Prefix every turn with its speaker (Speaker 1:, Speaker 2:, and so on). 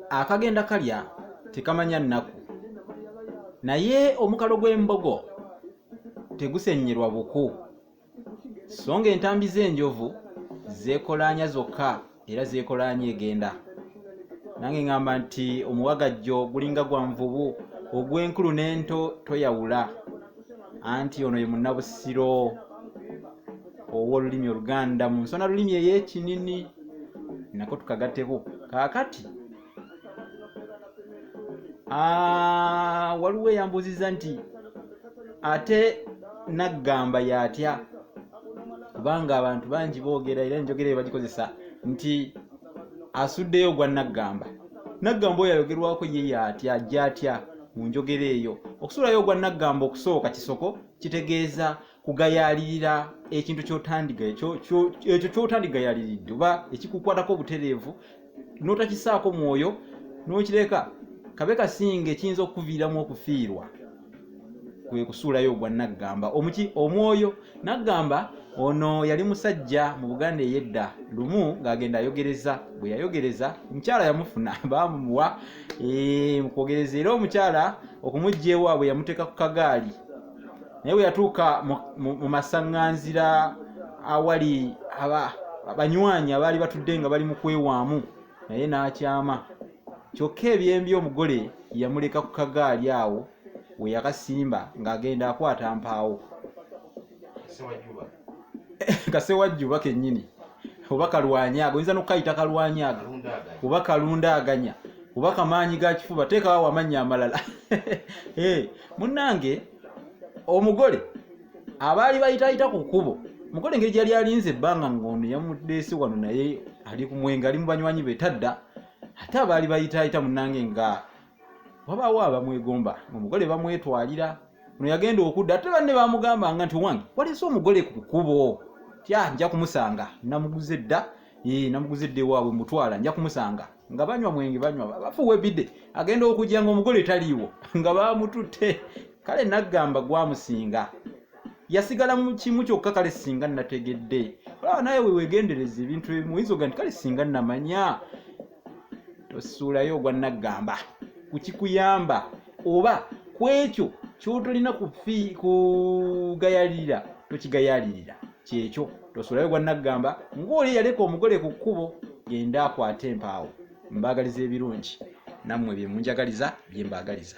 Speaker 1: akagenda kalya tekamanya nnaku, naye omukalo gw'embogo tegusennyerwa buku, so nga entambi z'enjovu zeekolaanya zokka era zeekolaanya egenda. Nange ngamba nti omuwagajjo gulinga gwa nvubu, ogw'enkulu n'ento toyawula, anti ono ye munnabusiro ow'olulimi Oluganda mu nsona lulimi ey'ekinini nako tukagatteko. Kaakati waliwo eyambuuziza nti ate Naggamba y'atya, kubanga abantu bangi boogera era enjogera eyo bagikozesa nti asuddeyo gwa Naggamba. Naggamba oyo ayogerwako ye y'atya, ajja atya mu njogera eyo. Okusuulayo gwa Naggamba okusooka kisoko kitegeeza kugayaalirira ekintu ekyo ky'otandigayaliridde oba ekikukwatako obutereevu n'otakisaako mwoyo n'okireka kabe kasinga ekiyinza okukuviiramu okufiirwa, kwe kusuulayo gwa Naggamba. Omwoyo Naggamba ono yali musajja mu Buganda ey'edda, lumu ng'agenda ayogereza. Bwe yayogereza mukyala yamufuna baamumuwa mu kwogereza, era omukyala okumugya ewaabwe yamuteeka ku kagaali, naye bwe yatuuka mu masaŋŋanzira awali abanywanyi abaali batudde nga bali mu kwewaamu, naye n'akyama. Kyokka ebyembi omugole yamuleka ku kagaali awo we yakasimba ng'agenda akwata mpaawo. Kasewajjuba kennyini oba kalwanyaga, oyinza n'okukayita kalwanyaga oba kalundaaganya oba kamaanyi ga kifuba, teekawo amannya amalala. Munnange omugole abaali bayitaayita ku kkubo, mugole engeri gyali alinze ebbanga ng'ono yamuddeese wano naye ali ku mwenge, ali mu banywanyi be tadda, ate abaali bayitaayita munnange nga wabaawo abamwegomba, omugole bamwetwalira. Ono yagenda okudda ate banne baamugambanga nti wange waleese omugole ku kkubo, tya nja kumusanga, namuguze dda, namuguze dda ewaabwe mutwala, nja kumusanga. Nga banywa mwenge, banywa bafuuwa ebidde, agenda okujja nga omugole taliiwo, nga baamututte. Kale Naggamba gwamusinga, yasigala mu kimu kyokka, kale singa nategedde. Olaba naye weegendereza ebintu ebimu, oyinza oga nti kale singa namanya. Tosuulayo ogwa Naggamba kukikuyamba oba ku ekyo ky'otolina kugayalirira, tokigayalirira kyekyo. Tosuulayo ogwa Naggamba ng'oli yaleka omugole ku kkubo, genda akwate empaawo. Mbaagaliza ebirungi, nammwe bye munjagaliza bye mbaagaliza.